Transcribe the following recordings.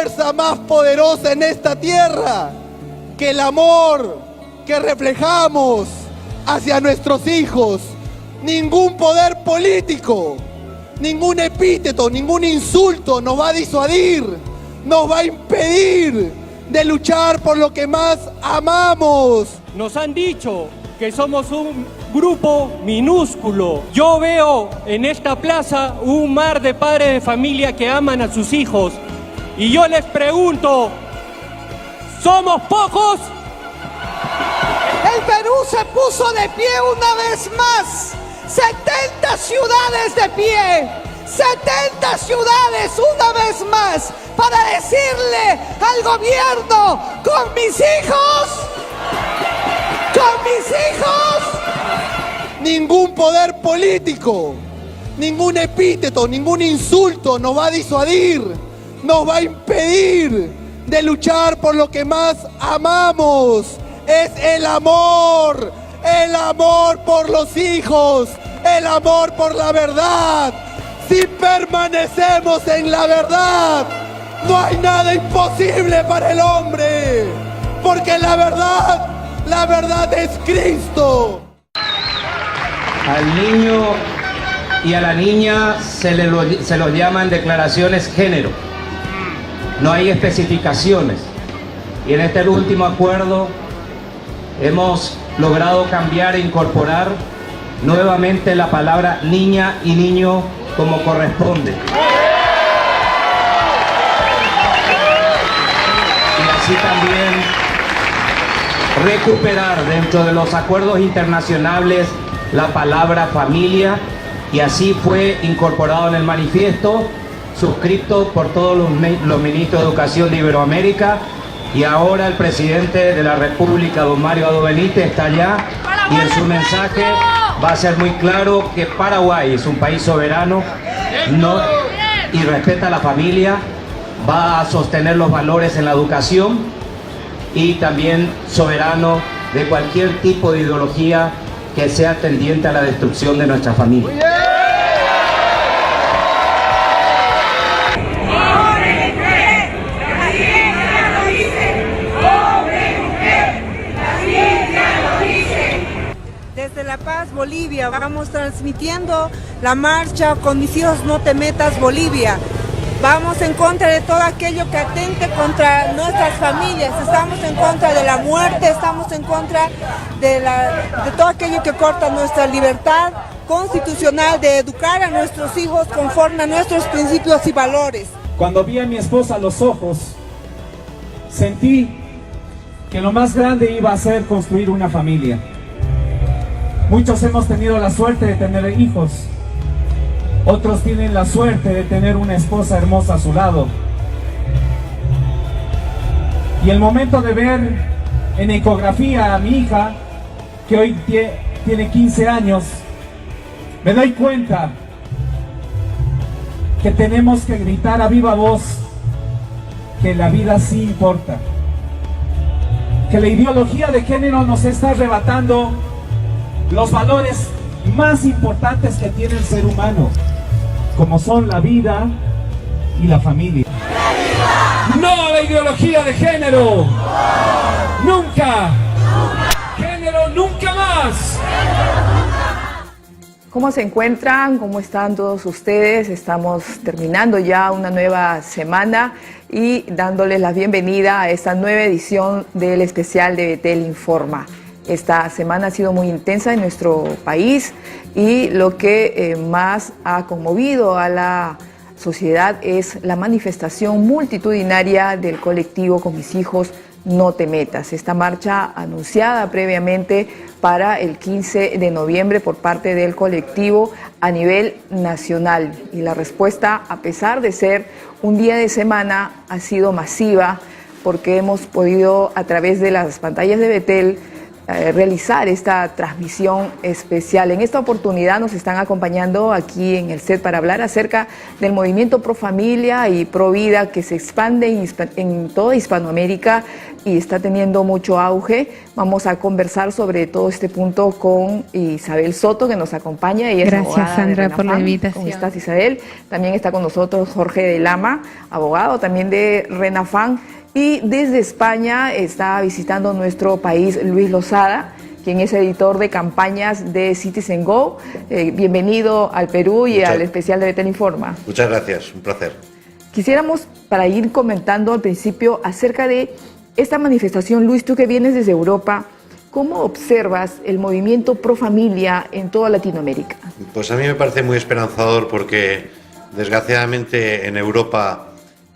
fuerza más poderosa en esta tierra que el amor que reflejamos hacia nuestros hijos. Ningún poder político, ningún epíteto, ningún insulto nos va a disuadir, nos va a impedir de luchar por lo que más amamos. Nos han dicho que somos un grupo minúsculo. Yo veo en esta plaza un mar de padres de familia que aman a sus hijos. Y yo les pregunto, ¿somos pocos? El Perú se puso de pie una vez más. 70 ciudades de pie. 70 ciudades una vez más para decirle al gobierno, con mis hijos, ningún poder político, ningún epíteto, ningún insulto nos va a disuadir, nos va a impedir de luchar por lo que más amamos. Es el amor por los hijos, el amor por la verdad. Si permanecemos en la verdad, no hay nada imposible para el hombre, porque la verdad es Cristo. Al niño y a la niña se los llaman declaraciones género. No hay especificaciones. Y en este último acuerdo hemos logrado cambiar e incorporar nuevamente la palabra niña y niño como corresponde. Y así también recuperar dentro de los acuerdos internacionales la palabra familia, y así fue incorporado en el manifiesto suscrito por todos los ministros de Educación de Iberoamérica, y ahora el presidente de la República, don Mario Abdo Benítez, está allá, y en su mensaje va a ser muy claro que Paraguay es un país soberano y respeta a la familia, va a sostener los valores en la educación y también soberano de cualquier tipo de ideología que sea tendiente a la destrucción de nuestra familia. Desde La Paz, Bolivia, vamos transmitiendo la marcha Con mis hijos no te metas, Bolivia. Vamos en contra de todo aquello que atente contra nuestras familias, estamos en contra de la muerte, estamos en contra de todo aquello que corta nuestra libertad constitucional de educar a nuestros hijos conforme a nuestros principios y valores. Cuando vi a mi esposa a los ojos, sentí que lo más grande iba a ser construir una familia. Muchos hemos tenido la suerte de tener hijos. Otros tienen la suerte de tener una esposa hermosa a su lado. Y el momento de ver en ecografía a mi hija, que hoy tiene 15 años, me doy cuenta que tenemos que gritar a viva voz que la vida sí importa. Que la ideología de género nos está arrebatando los valores más importantes que tiene el ser humano, como son la vida y la familia. ¡No a la ideología de género! ¡Nunca! ¡Género nunca más! ¿Cómo se encuentran? ¿Cómo están todos ustedes? Estamos terminando ya una nueva semana y dándoles la bienvenida a esta nueva edición del especial de Betel Informa. Esta semana ha sido muy intensa en nuestro país y lo que más ha conmovido a la sociedad es la manifestación multitudinaria del colectivo Con mis hijos no te metas. Esta marcha anunciada previamente para el 15 de noviembre por parte del colectivo a nivel nacional. Y la respuesta, a pesar de ser un día de semana, ha sido masiva porque hemos podido a través de las pantallas de Betel realizar esta transmisión especial. En esta oportunidad nos están acompañando aquí en el set para hablar acerca del movimiento Pro Familia y Pro Vida que se expande en toda Hispanoamérica y está teniendo mucho auge. Vamos a conversar sobre todo este punto con Isabel Soto, que nos acompaña. Ella es Gracias, Sandra, por la invitación. ¿Cómo estás, Isabel? También está con nosotros Jorge de Lama, abogado también de RENAFAM. Y desde España está visitando nuestro país Luis Lozada, quien es editor de campañas de Citizen Go. Bienvenido al Perú y al especial de Betel Informa. Muchas gracias, un placer. Quisiéramos, para ir comentando al principio acerca de esta manifestación, Luis, tú que vienes desde Europa, ¿cómo observas el movimiento Pro Familia en toda Latinoamérica? Pues a mí me parece muy esperanzador porque desgraciadamente en Europa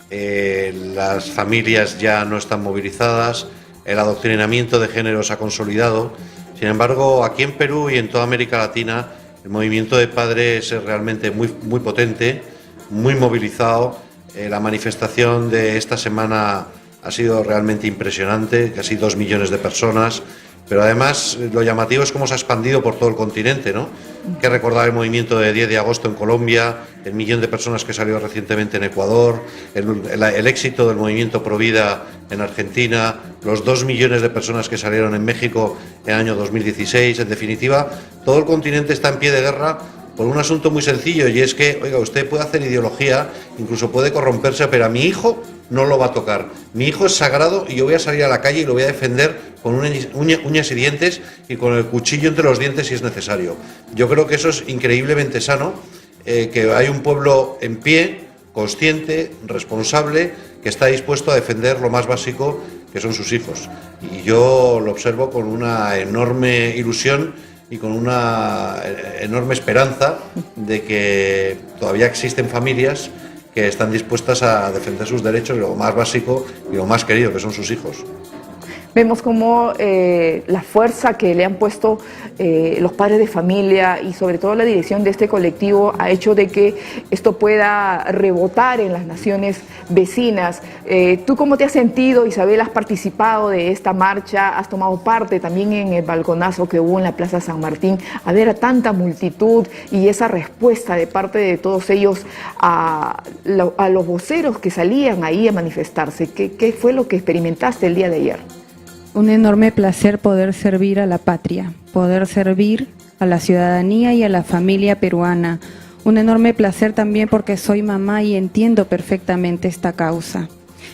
las familias ya no están movilizadas, el adoctrinamiento de género se ha consolidado. Sin embargo, aquí en Perú y en toda América Latina el movimiento de padres es realmente muy potente, muy movilizado. La manifestación de esta semana ha sido realmente impresionante, casi 2 millones de personas, pero además lo llamativo es cómo se ha expandido por todo el continente, ¿no? Hay que recordar el movimiento de 10 de agosto en Colombia, el 1 millón de personas que salió recientemente en Ecuador, el éxito del movimiento Pro Vida en Argentina, los 2 millones de personas que salieron en México en el año 2016. En definitiva, todo el continente está en pie de guerra por un asunto muy sencillo, y es que, oiga, usted puede hacer ideología, incluso puede corromperse, pero a mi hijo no lo va a tocar. Mi hijo es sagrado y yo voy a salir a la calle y lo voy a defender con uñas y dientes y con el cuchillo entre los dientes si es necesario. Yo creo que eso es increíblemente sano, que hay un pueblo en pie, consciente, responsable, que está dispuesto a defender lo más básico, que son sus hijos. Y yo lo observo con una enorme ilusión y con una enorme esperanza de que todavía existen familias que están dispuestas a defender sus derechos y lo más básico y lo más querido, que son sus hijos. Vemos cómo la fuerza que le han puesto los padres de familia y sobre todo la dirección de este colectivo ha hecho de que esto pueda rebotar en las naciones vecinas. ¿Tú cómo te has sentido, Isabel? ¿Has participado de esta marcha? ¿Has tomado parte también en el balconazo que hubo en la Plaza San Martín? A ver a tanta multitud y esa respuesta de parte de todos ellos a los voceros que salían ahí a manifestarse. ¿Qué fue lo que experimentaste el día de ayer? Un enorme placer poder servir a la patria, poder servir a la ciudadanía y a la familia peruana. Un enorme placer también porque soy mamá y entiendo perfectamente esta causa.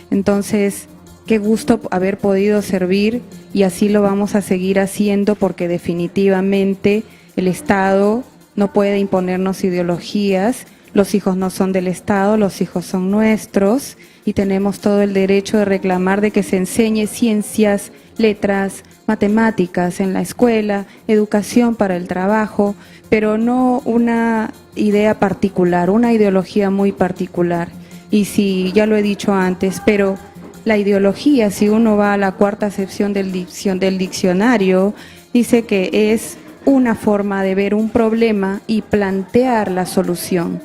Entonces, qué gusto haber podido servir y así lo vamos a seguir haciendo porque definitivamente el Estado no puede imponernos ideologías. Los hijos no son del Estado, los hijos son nuestros y tenemos todo el derecho de reclamar de que se enseñe ciencias, letras, matemáticas en la escuela, educación para el trabajo, pero no una idea particular, una ideología muy particular. Y si ya lo he dicho antes, pero la ideología, si uno va a la cuarta acepción del diccionario, dice que es una forma de ver un problema y plantear la solución.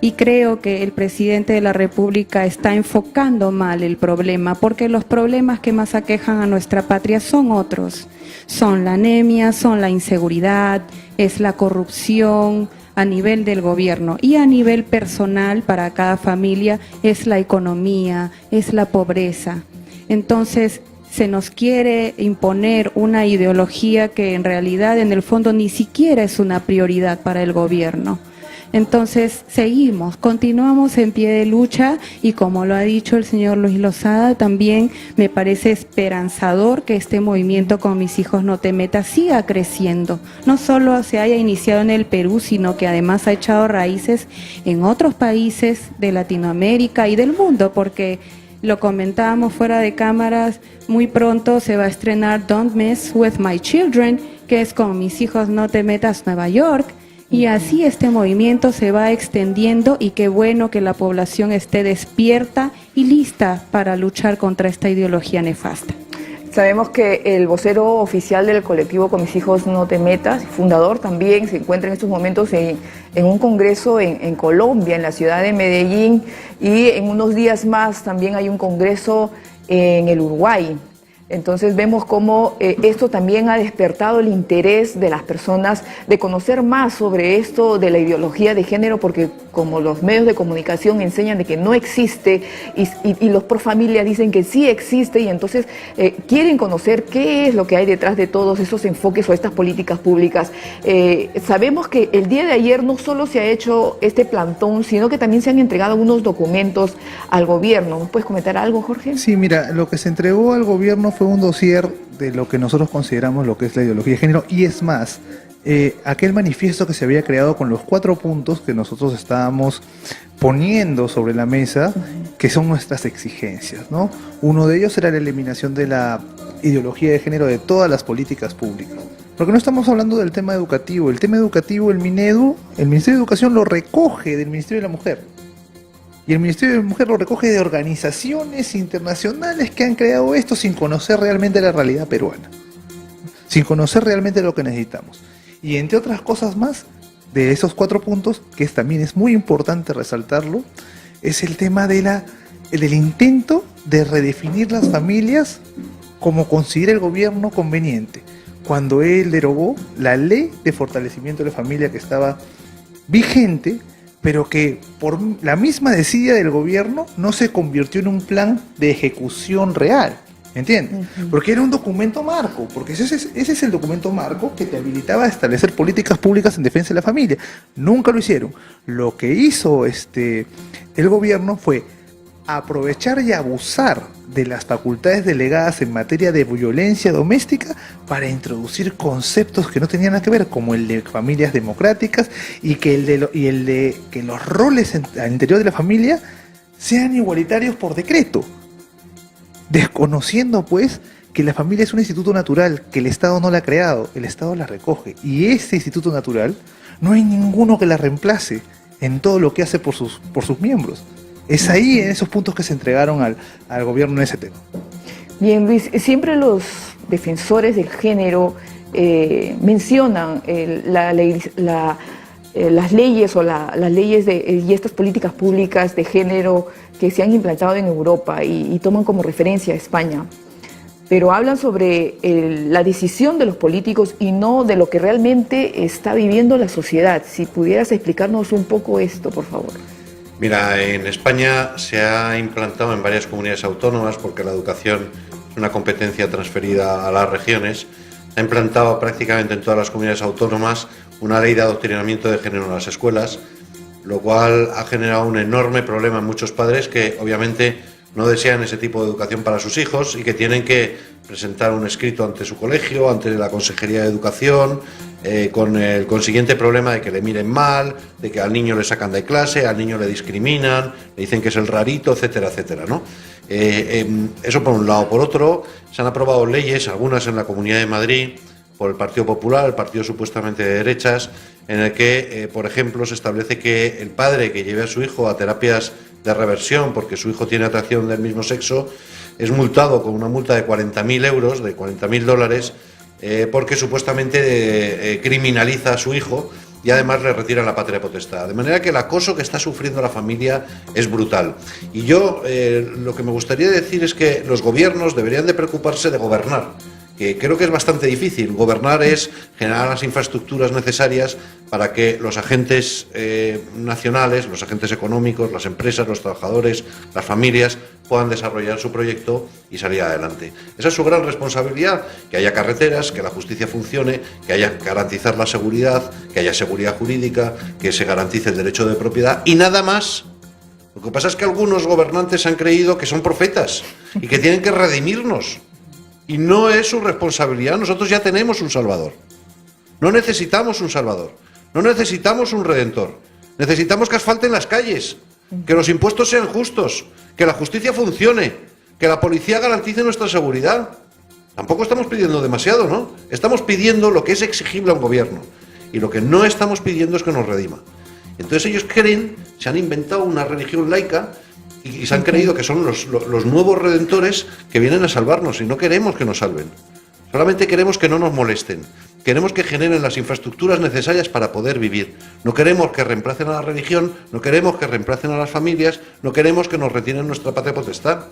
Y creo que el presidente de la República está enfocando mal el problema, porque los problemas que más aquejan a nuestra patria son otros. Son la anemia, son la inseguridad, es la corrupción a nivel del gobierno y a nivel personal para cada familia es la economía, es la pobreza. Entonces, se nos quiere imponer una ideología que en realidad en el fondo ni siquiera es una prioridad para el gobierno. Entonces continuamos en pie de lucha y como lo ha dicho el señor Luis Lozada, también me parece esperanzador que este movimiento Con Mis Hijos No Te Metas siga creciendo. No solo se haya iniciado en el Perú, sino que además ha echado raíces en otros países de Latinoamérica y del mundo, porque lo comentábamos fuera de cámaras, muy pronto se va a estrenar Don't Mess With My Children, que es Con Mis Hijos No Te Metas Nueva York. Y así este movimiento se va extendiendo y qué bueno que la población esté despierta y lista para luchar contra esta ideología nefasta. Sabemos que el vocero oficial del colectivo Con Mis Hijos No Te Metas, fundador también, se encuentra en estos momentos en un congreso en Colombia, en la ciudad de Medellín, y en unos días más también hay un congreso en el Uruguay. Entonces vemos cómo esto también ha despertado el interés de las personas de conocer más sobre esto de la ideología de género, porque como los medios de comunicación enseñan de que no existe y los pro familia dicen que sí existe, y entonces quieren conocer qué es lo que hay detrás de todos esos enfoques o estas políticas públicas. Sabemos que el día de ayer no solo se ha hecho este plantón, sino que también se han entregado unos documentos al gobierno. ¿Nos puedes comentar algo, Jorge? Sí, mira, lo que se entregó al gobierno fue un dossier de lo que nosotros consideramos lo que es la ideología de género, y es más, aquel manifiesto que se había creado con los 4 puntos que nosotros estábamos poniendo sobre la mesa, que son nuestras exigencias, ¿no? Uno de ellos era la eliminación de la ideología de género de todas las políticas públicas. Porque no estamos hablando del tema educativo. El tema educativo, el Minedu, el Ministerio de Educación lo recoge del Ministerio de la Mujer. Y el Ministerio de la Mujer lo recoge de organizaciones internacionales que han creado esto sin conocer realmente la realidad peruana, sin conocer realmente lo que necesitamos. Y entre otras cosas más, de esos 4 puntos, que también es muy importante resaltarlo, es el tema del intento de redefinir las familias como considera el gobierno conveniente, cuando él derogó la ley de fortalecimiento de la familia que estaba vigente, pero que por la misma desidia del gobierno no se convirtió en un plan de ejecución real, ¿entiendes? Porque era un documento marco, porque ese es el documento marco que te habilitaba a establecer políticas públicas en defensa de la familia. Nunca lo hicieron. Lo que hizo el gobierno fue aprovechar y abusar de las facultades delegadas en materia de violencia doméstica para introducir conceptos que no tenían nada que ver, como el de familias democráticas, y que el de que los roles al interior de la familia sean igualitarios por decreto, desconociendo pues que la familia es un instituto natural, que el Estado no la ha creado, el Estado la recoge, y ese instituto natural no hay ninguno que la reemplace en todo lo que hace por sus miembros. Es ahí, en esos puntos, que se entregaron al gobierno en ese tema. Bien, Luis, siempre los defensores del género mencionan las leyes o las leyes y estas políticas públicas de género que se han implantado en Europa y toman como referencia a España. Pero hablan sobre la decisión de los políticos y no de lo que realmente está viviendo la sociedad. Si pudieras explicarnos un poco esto, por favor. Mira, en España se ha implantado en varias comunidades autónomas, porque la educación es una competencia transferida a las regiones. Se ha implantado prácticamente en todas las comunidades autónomas una ley de adoctrinamiento de género en las escuelas, lo cual ha generado un enorme problema en muchos padres que obviamente no desean ese tipo de educación para sus hijos y que tienen que presentar un escrito ante su colegio, ante la Consejería de Educación, con el consiguiente problema de que le miren mal, de que al niño le sacan de clase, al niño le discriminan, le dicen que es el rarito, etcétera, etcétera, ¿no? Eso por un lado. Por otro, se han aprobado leyes, algunas en la Comunidad de Madrid, por el Partido Popular, el partido supuestamente de derechas, en el que, por ejemplo, se establece que el padre que lleve a su hijo a terapias de reversión porque su hijo tiene atracción del mismo sexo es multado con una multa de 40.000 euros, de $40.000, porque supuestamente criminaliza a su hijo y además le retira la patria potestad. De manera que el acoso que está sufriendo la familia es brutal. Y yo lo que me gustaría decir es que los gobiernos deberían de preocuparse de gobernar, que creo que es bastante difícil. Gobernar es generar las infraestructuras necesarias para que los agentes nacionales, los agentes económicos, las empresas, los trabajadores, las familias puedan desarrollar su proyecto y salir adelante. Esa es su gran responsabilidad, que haya carreteras, que la justicia funcione, que haya garantizar la seguridad, que haya seguridad jurídica, que se garantice el derecho de propiedad y nada más. Lo que pasa es que algunos gobernantes han creído que son profetas y que tienen que redimirnos. Y no es su responsabilidad. Nosotros ya tenemos un Salvador. No necesitamos un Salvador. No necesitamos un Redentor. Necesitamos que asfalten las calles, que los impuestos sean justos, que la justicia funcione, que la policía garantice nuestra seguridad. Tampoco estamos pidiendo demasiado, ¿no? Estamos pidiendo lo que es exigible a un gobierno. Y lo que no estamos pidiendo es que nos redima. Entonces ellos creen, se han inventado una religión laica y se han creído que son los nuevos redentores que vienen a salvarnos, y no queremos que nos salven. Solamente queremos que no nos molesten. Queremos que generen las infraestructuras necesarias para poder vivir. No queremos que reemplacen a la religión, no queremos que reemplacen a las familias, no queremos que nos retiren nuestra patria potestad.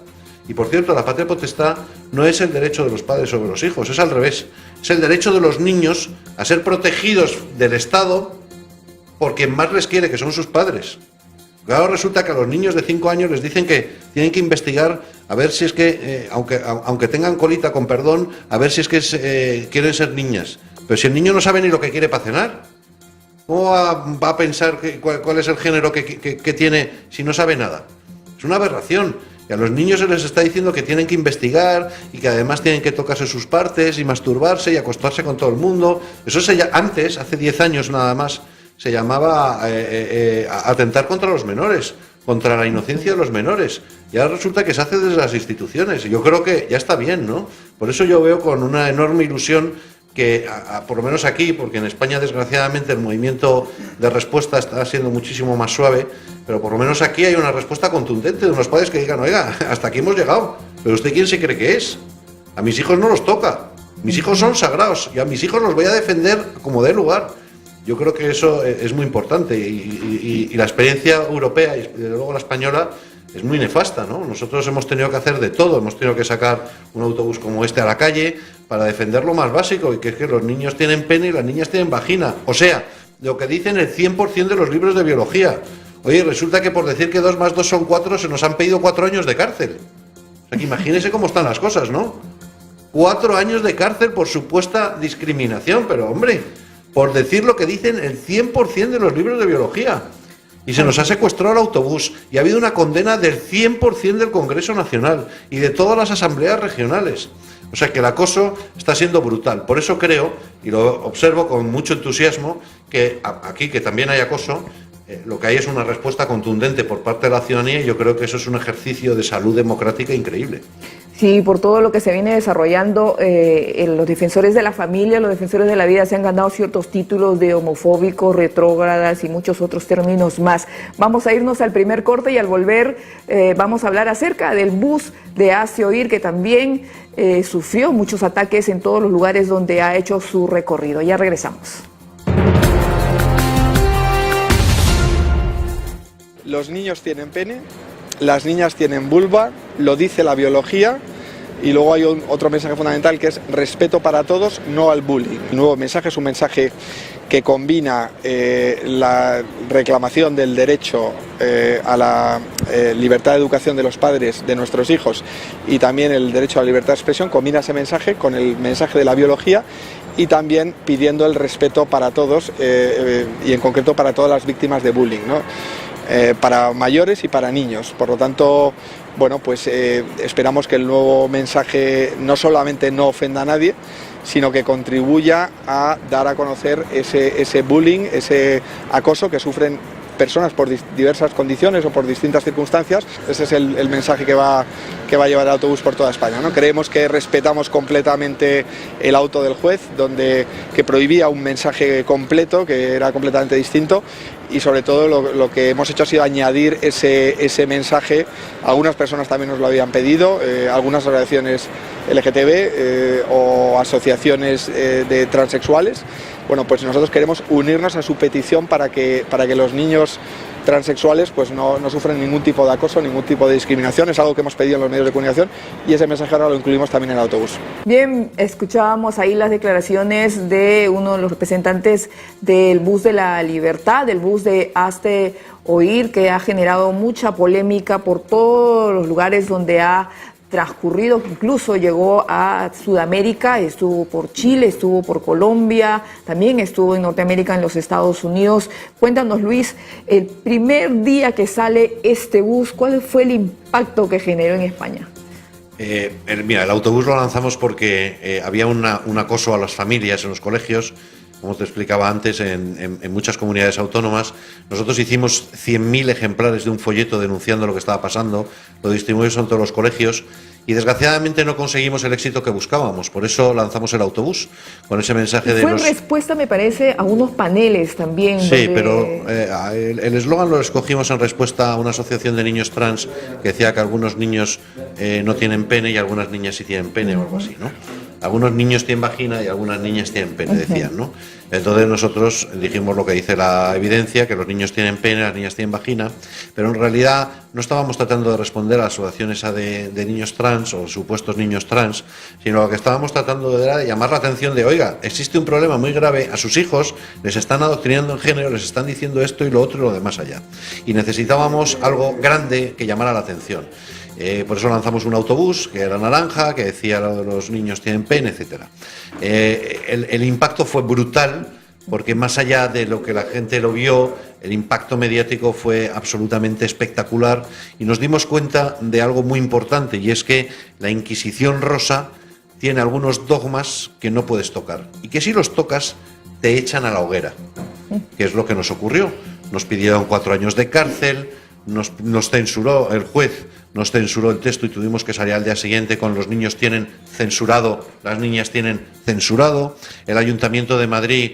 Y por cierto, la patria potestad no es el derecho de los padres sobre los hijos, es al revés. Es el derecho de los niños a ser protegidos del Estado por quien más les quiere, que son sus padres. Claro, resulta que a los niños de 5 años les dicen que tienen que investigar a ver si es que, aunque tengan colita, con perdón, a ver si es que quieren ser niñas. Pero si el niño no sabe ni lo que quiere para cenar, ¿cómo va a pensar cuál es el género que tiene si no sabe nada? Es una aberración. Y a los niños se les está diciendo que tienen que investigar y que además tienen que tocarse sus partes y masturbarse y acostarse con todo el mundo. Eso antes, hace 10 años nada más, se llamaba atentar contra los menores, contra la inocencia de los menores. Y ahora resulta que se hace desde las instituciones. Y yo creo que ya está bien, ¿no? Por eso yo veo con una enorme ilusión que, por lo menos aquí, porque en España desgraciadamente el movimiento de respuesta está siendo muchísimo más suave, pero por lo menos aquí hay una respuesta contundente de unos padres que digan, oiga, hasta aquí hemos llegado, pero ¿usted quién se cree que es? A mis hijos no los toca, mis hijos son sagrados y a mis hijos los voy a defender como dé lugar. Yo creo que eso es muy importante y la experiencia europea y desde luego la española es muy nefasta, ¿no? Nosotros hemos tenido que hacer de todo, hemos tenido que sacar un autobús como este a la calle para defender lo más básico, y que es que los niños tienen pene y las niñas tienen vagina. O sea, lo que dicen el 100% de los libros de biología. Oye, resulta que por decir que 2 más 2 son 4 se nos han pedido 4 años de cárcel. O sea, que imagínense cómo están las cosas, ¿no? 4 años de cárcel por supuesta discriminación, pero hombre, por decir lo que dicen el 100% de los libros de biología. Y se nos ha secuestrado el autobús y ha habido una condena del 100% del Congreso Nacional y de todas las asambleas regionales. O sea que el acoso está siendo brutal. Por eso creo, y lo observo con mucho entusiasmo, que aquí que también hay acoso, lo que hay es una respuesta contundente por parte de la ciudadanía, y yo creo que eso es un ejercicio de salud democrática increíble. Sí, por todo lo que se viene desarrollando, los defensores de la familia, los defensores de la vida se han ganado ciertos títulos de homofóbicos, retrógradas y muchos otros términos más. Vamos a irnos al primer corte y al volver vamos a hablar acerca del bus de Hazte Oír, que también sufrió muchos ataques en todos los lugares donde ha hecho su recorrido. Ya regresamos. Los niños tienen pene, las niñas tienen vulva, lo dice la biología, y luego hay otro mensaje fundamental que es respeto para todos, no al bullying. El nuevo mensaje es un mensaje que combina la reclamación del derecho a la libertad de educación de los padres de nuestros hijos y también el derecho a la libertad de expresión, combina ese mensaje con el mensaje de la biología y también pidiendo el respeto para todos y en concreto para todas las víctimas de bullying, ¿no? Para mayores y para niños. Por lo tanto, bueno, pues esperamos que el nuevo mensaje no solamente no ofenda a nadie, sino que contribuya a dar a conocer ese bullying, ese acoso que sufren personas por diversas condiciones o por distintas circunstancias. Ese es el mensaje que va a llevar el autobús por toda España, ¿no? Creemos que respetamos completamente el auto del juez, que prohibía un mensaje completo, que era completamente distinto, y sobre todo lo que hemos hecho ha sido añadir ese mensaje. Algunas personas también nos lo habían pedido, algunas asociaciones LGTB o asociaciones de transexuales. Bueno, pues nosotros queremos unirnos a su petición para que los niños transexuales pues no sufren ningún tipo de acoso, ningún tipo de discriminación. Es algo que hemos pedido en los medios de comunicación y ese mensaje ahora lo incluimos también en el autobús. Bien, escuchábamos ahí las declaraciones de uno de los representantes del bus de la libertad, del bus de Hazte Oír, que ha generado mucha polémica por todos los lugares donde ha transcurrido, incluso llegó a Sudamérica, estuvo por Chile, estuvo por Colombia, también estuvo en Norteamérica, en los Estados Unidos. Cuéntanos, Luis, el primer día que sale este bus, ¿cuál fue el impacto que generó en España? Mira, el autobús lo lanzamos porque había un acoso a las familias en los colegios. Como te explicaba antes, en muchas comunidades autónomas. Nosotros hicimos 100.000 ejemplares de un folleto denunciando lo que estaba pasando, lo distribuimos en todos los colegios y desgraciadamente no conseguimos el éxito que buscábamos. Por eso lanzamos el autobús con ese mensaje de... Fue en respuesta, me parece, a unos paneles también. Sí, pero el eslogan lo escogimos en respuesta a una asociación de niños trans que decía que algunos niños no tienen pene y algunas niñas sí tienen pene o algo así, ¿no? Algunos niños tienen vagina y algunas niñas tienen pene, decían, ¿no? Entonces nosotros dijimos lo que dice la evidencia, que los niños tienen pene, las niñas tienen vagina, pero en realidad no estábamos tratando de responder a la asociación esa de niños trans o supuestos niños trans, sino lo que estábamos tratando era de llamar la atención de, oiga, existe un problema muy grave, a sus hijos les están adoctrinando en género, les están diciendo esto y lo otro y lo demás allá. Y necesitábamos algo grande que llamara la atención. Por eso lanzamos un autobús que era naranja, que decía los niños tienen pene, etc. El impacto fue brutal, porque más allá de lo que la gente lo vio, el impacto mediático fue absolutamente espectacular y nos dimos cuenta de algo muy importante, y es que la Inquisición rosa tiene algunos dogmas que no puedes tocar y que si los tocas te echan a la hoguera, que es lo que nos ocurrió. Nos pidieron 4 años de cárcel, nos censuró el juez, nos censuró el texto y tuvimos que salir al día siguiente con los niños tienen censurado, las niñas tienen censurado. El Ayuntamiento de Madrid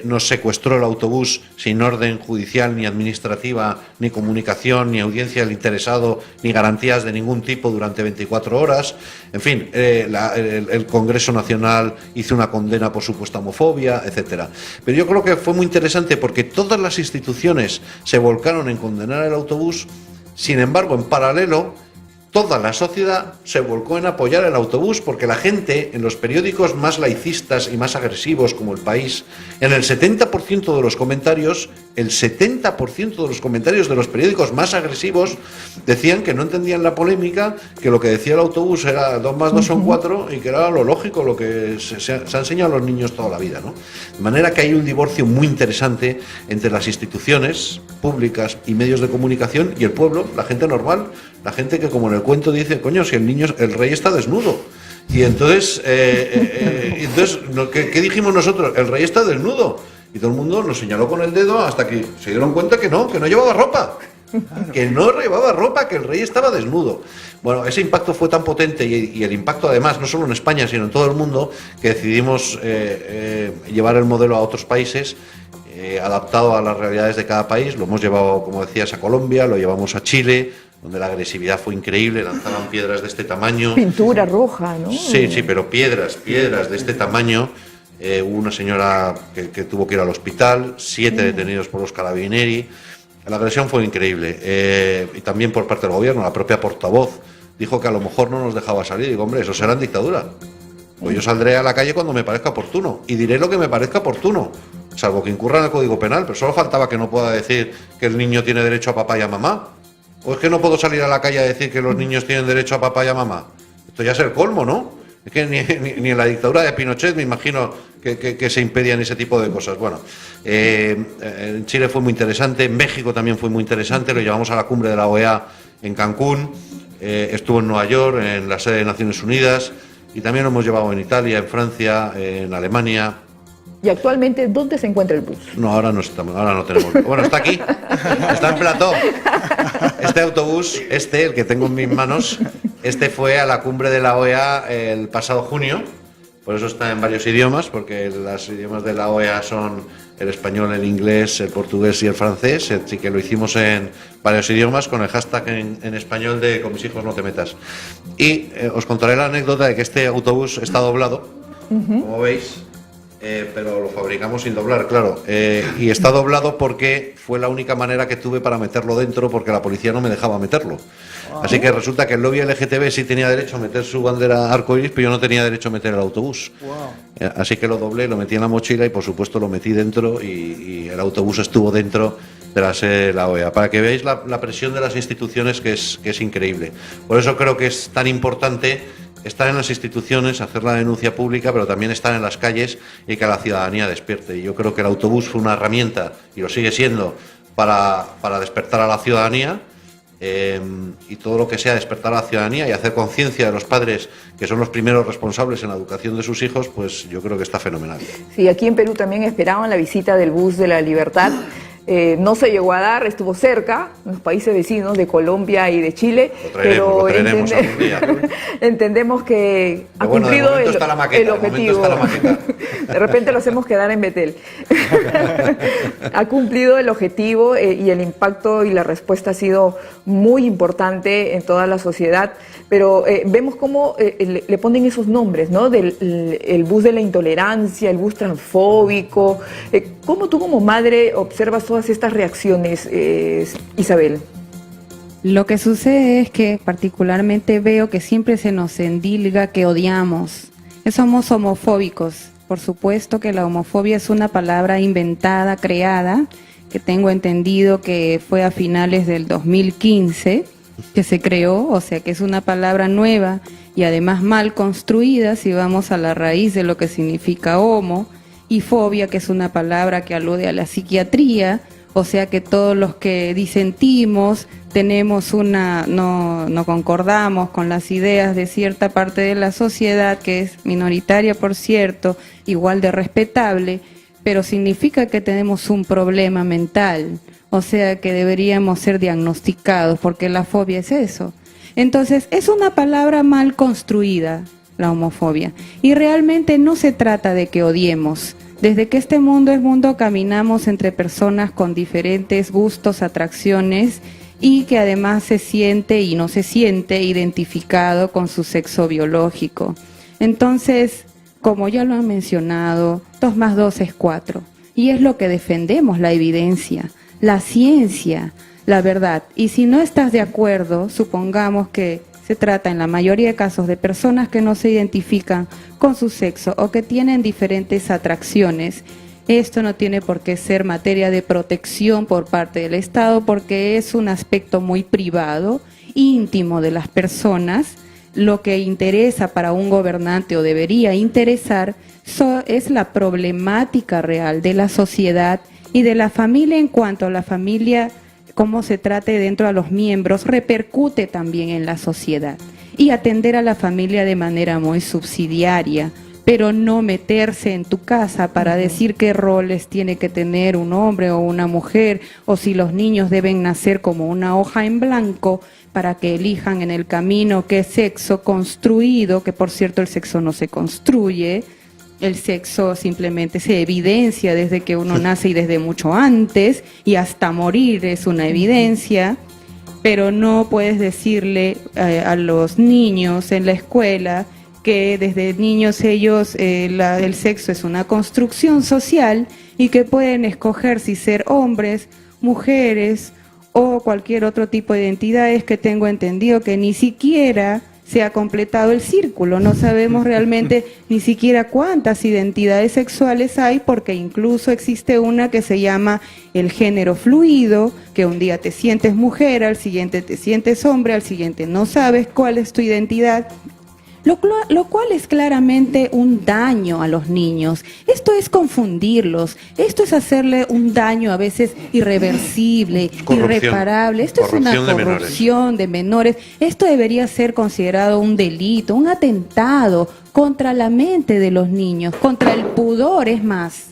nos secuestró el autobús sin orden judicial ni administrativa, ni comunicación, ni audiencia del interesado, ni garantías de ningún tipo durante 24 horas. En fin, el Congreso Nacional hizo una condena por supuesta homofobia, etcétera. Pero yo creo que fue muy interesante porque todas las instituciones se volcaron en condenar el autobús. Sin embargo, en paralelo, toda la sociedad se volcó en apoyar el autobús, porque la gente en los periódicos más laicistas y más agresivos como El País, en el 70% de los comentarios, el 70% de los comentarios de los periódicos más agresivos decían que no entendían la polémica, que lo que decía el autobús era 2 más 2 son 4 y que era lo lógico, lo que se ha enseñado a los niños toda la vida, ¿no? De manera que hay un divorcio muy interesante entre las instituciones públicas y medios de comunicación y el pueblo, la gente normal, la gente que, como en el cuento dice, coño, si el rey está desnudo. Y entonces, ¿qué dijimos nosotros? El rey está desnudo. Y todo el mundo nos señaló con el dedo hasta que se dieron cuenta que no llevaba ropa. Que no llevaba ropa, que el rey estaba desnudo. Bueno, ese impacto fue tan potente y el impacto además, no solo en España, sino en todo el mundo, que decidimos llevar el modelo a otros países, adaptado a las realidades de cada país. Lo hemos llevado, como decías, a Colombia, lo llevamos a Chile, donde la agresividad fue increíble, lanzaban piedras de este tamaño. Pintura roja, ¿no? Sí, pero piedras de este tamaño. Hubo una señora que tuvo que ir al hospital, 7 detenidos por los carabinieri. La agresión fue increíble. Y también por parte del gobierno, la propia portavoz dijo que a lo mejor no nos dejaba salir. Digo, hombre, eso será en dictadura. Pues yo saldré a la calle cuando me parezca oportuno y diré lo que me parezca oportuno, salvo que incurra en el Código Penal, pero solo faltaba que no pueda decir que el niño tiene derecho a papá y a mamá. ¿O es que no puedo salir a la calle a decir que los niños tienen derecho a papá y a mamá? Esto ya es el colmo, ¿no? Es que ni en la dictadura de Pinochet me imagino que se impedían ese tipo de cosas. Bueno, en Chile fue muy interesante, en México también fue muy interesante, lo llevamos a la cumbre de la OEA en Cancún, estuvo en Nueva York, en la sede de Naciones Unidas, y también lo hemos llevado en Italia, en Francia, en Alemania. ¿Y actualmente dónde se encuentra el bus? No, ahora no tenemos. Bueno, está aquí, está en plató. Este autobús, el que tengo en mis manos, fue a la cumbre de la OEA el pasado junio, por eso está en varios idiomas, porque los idiomas de la OEA son el español, el inglés, el portugués y el francés, así que lo hicimos en varios idiomas con el hashtag en español de "con mis hijos no te metas". Y os contaré la anécdota de que este autobús está doblado, como veis. Pero lo fabricamos sin doblar, claro. Y está doblado porque fue la única manera que tuve para meterlo dentro, porque la policía no me dejaba meterlo. Así que resulta que el lobby LGTB sí tenía derecho a meter su bandera arcoíris, pero yo no tenía derecho a meter el autobús. Así que lo doblé, lo metí en la mochila y por supuesto lo metí dentro y el autobús estuvo dentro de la sede de la OEA, para que veáis la presión de las instituciones, que es increíble. Por eso creo que es tan importante estar en las instituciones, hacer la denuncia pública, pero también estar en las calles y que la ciudadanía despierte. Y yo creo que el autobús fue una herramienta, y lo sigue siendo, para despertar a la ciudadanía, y todo lo que sea despertar a la ciudadanía y hacer conciencia de los padres, que son los primeros responsables en la educación de sus hijos, pues yo creo que está fenomenal. Sí, aquí en Perú también esperaban la visita del bus de la Libertad. No se llegó a dar, estuvo cerca, en los países vecinos de Colombia y de Chile, pero entendemos que ha cumplido el objetivo. De repente lo hacemos quedar en Betel. Ha cumplido el objetivo y el impacto y la respuesta ha sido muy importante en toda la sociedad, pero vemos cómo le ponen esos nombres, ¿no? El bus de la intolerancia, el bus transfóbico. ¿Cómo tú como madre observas todas estas reacciones, Isabel? Lo que sucede es que particularmente veo que siempre se nos endilga que odiamos, que somos homofóbicos. Por supuesto que la homofobia es una palabra inventada, creada, que tengo entendido que fue a finales del 2015 que se creó, o sea que es una palabra nueva y además mal construida si vamos a la raíz de lo que significa homo, y fobia, que es una palabra que alude a la psiquiatría, o sea que todos los que disentimos tenemos no concordamos con las ideas de cierta parte de la sociedad, que es minoritaria por cierto, igual de respetable, pero significa que tenemos un problema mental, o sea que deberíamos ser diagnosticados, porque la fobia es eso. Entonces es una palabra mal construida, la homofobia, y realmente no se trata de que odiemos. Desde que este mundo es mundo, caminamos entre personas con diferentes gustos, atracciones, y que además se siente y no se siente identificado con su sexo biológico. Entonces, como ya lo han mencionado, 2 más 2 es 4, y es lo que defendemos, la evidencia, la ciencia, la verdad. Y si no estás de acuerdo, supongamos que se trata en la mayoría de casos de personas que no se identifican con su sexo o que tienen diferentes atracciones. Esto no tiene por qué ser materia de protección por parte del Estado, porque es un aspecto muy privado, íntimo de las personas. Lo que interesa para un gobernante o debería interesar es la problemática real de la sociedad y de la familia. En cuanto a la familia, cómo se trate dentro de los miembros, repercute también en la sociedad. Y atender a la familia de manera muy subsidiaria, pero no meterse en tu casa para decir qué roles tiene que tener un hombre o una mujer, o si los niños deben nacer como una hoja en blanco para que elijan en el camino qué sexo construido, que por cierto el sexo no se construye, el sexo simplemente se evidencia desde que uno nace y desde mucho antes, y hasta morir es una evidencia, pero no puedes decirle a los niños en la escuela que desde niños ellos, el sexo es una construcción social y que pueden escoger si ser hombres, mujeres o cualquier otro tipo de identidades, que tengo entendido que ni siquiera se ha completado el círculo. No sabemos realmente ni siquiera cuántas identidades sexuales hay, porque incluso existe una que se llama el género fluido, que un día te sientes mujer, al siguiente te sientes hombre, al siguiente no sabes cuál es tu identidad. Lo cual es claramente un daño a los niños. Esto es confundirlos, esto es hacerle un daño a veces irreversible, irreparable. Esto es una corrupción de menores. Esto debería ser considerado un delito, un atentado contra la mente de los niños, contra el pudor, es más.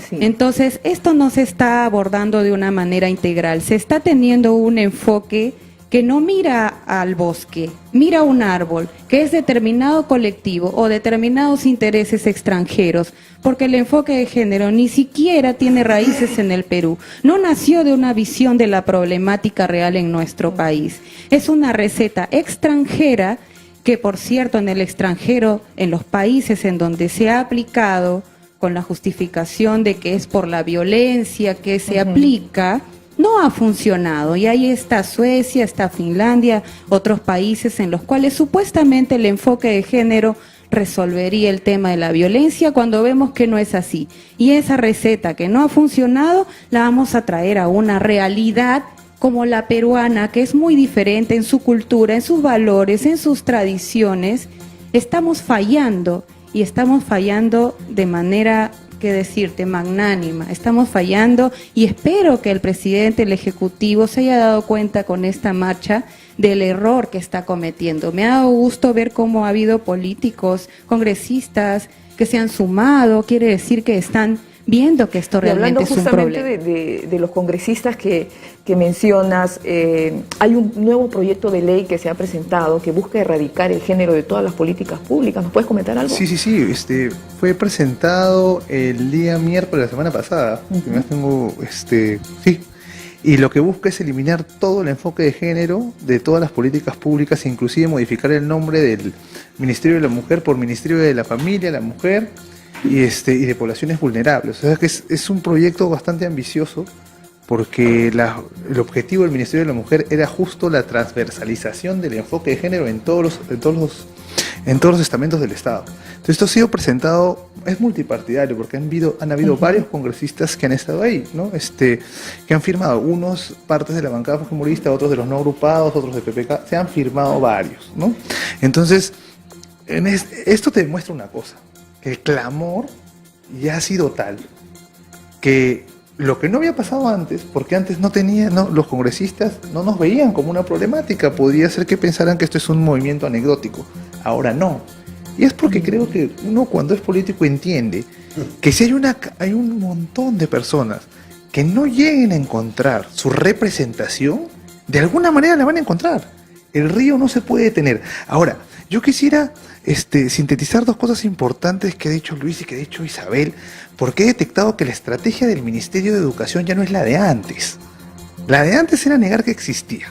Sí. Entonces, esto no se está abordando de una manera integral, se está teniendo un enfoque que no mira al bosque, mira un árbol, que es determinado colectivo o determinados intereses extranjeros, porque el enfoque de género ni siquiera tiene raíces en el Perú, no nació de una visión de la problemática real en nuestro país. Es una receta extranjera que, por cierto, en el extranjero, en los países en donde se ha aplicado con la justificación de que es por la violencia que se aplica, no ha funcionado. Y ahí está Suecia, está Finlandia, otros países en los cuales supuestamente el enfoque de género resolvería el tema de la violencia, cuando vemos que no es así. Y esa receta que no ha funcionado la vamos a traer a una realidad como la peruana, que es muy diferente en su cultura, en sus valores, en sus tradiciones. Estamos fallando, y estamos fallando de manera, que decirte, magnánima. Estamos fallando, y espero que el presidente, el Ejecutivo, se haya dado cuenta con esta marcha del error que está cometiendo. Me ha dado gusto ver cómo ha habido políticos, congresistas que se han sumado, quiere decir que están viendo que esto Y hablando realmente es un justamente problema. de los congresistas que mencionas, hay un nuevo proyecto de ley que se ha presentado que busca erradicar el género de todas las políticas públicas. ¿Nos puedes comentar algo? Sí, fue presentado el día miércoles de la semana pasada. Además tengo, sí. Y lo que busca es eliminar todo el enfoque de género de todas las políticas públicas, inclusive modificar el nombre del Ministerio de la Mujer por Ministerio de la Familia, la Mujer y de poblaciones vulnerables. O sea que es un proyecto bastante ambicioso, porque el objetivo del Ministerio de la Mujer era justo la transversalización del enfoque de género en todos los estamentos del Estado. Entonces esto ha sido presentado, es multipartidario, porque han habido varios congresistas que han estado ahí, ¿no? Que han firmado, unos partes de la bancada fujimorista, otros de los no agrupados, otros de PPK, se han firmado varios, ¿no? Entonces, esto te demuestra una cosa, que el clamor ya ha sido tal que lo que no había pasado antes, porque antes los congresistas no nos veían como una problemática, podría ser que pensaran que esto es un movimiento anecdótico, ahora no. Y es porque creo que uno cuando es político entiende que si hay un montón de personas que no lleguen a encontrar su representación, de alguna manera la van a encontrar. El río no se puede detener. Ahora, yo quisiera sintetizar dos cosas importantes que ha dicho Luis y que ha dicho Isabel, porque he detectado que la estrategia del Ministerio de Educación ya no es la de antes. La de antes era negar que existía.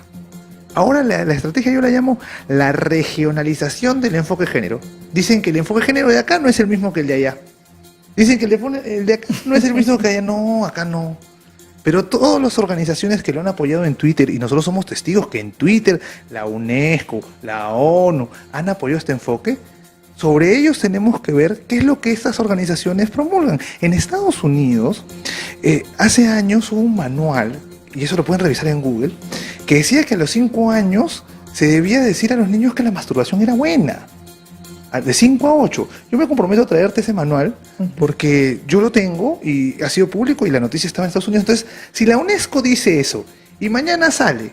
Ahora la estrategia yo la llamo la regionalización del enfoque de género. Dicen que el enfoque de género de acá no es el mismo que el de allá. Dicen que el de acá no es el mismo que allá. No, acá no. Pero todas las organizaciones que lo han apoyado en Twitter, y nosotros somos testigos que en Twitter la UNESCO, la ONU han apoyado este enfoque, sobre ellos tenemos que ver qué es lo que estas organizaciones promulgan. En Estados Unidos, hace años hubo un manual, y eso lo pueden revisar en Google, que decía que a los 5 años se debía decir a los niños que la masturbación era buena. De 5 a 8. Yo me comprometo a traerte ese manual porque yo lo tengo y ha sido público y la noticia estaba en Estados Unidos. Entonces, si la UNESCO dice eso y mañana sale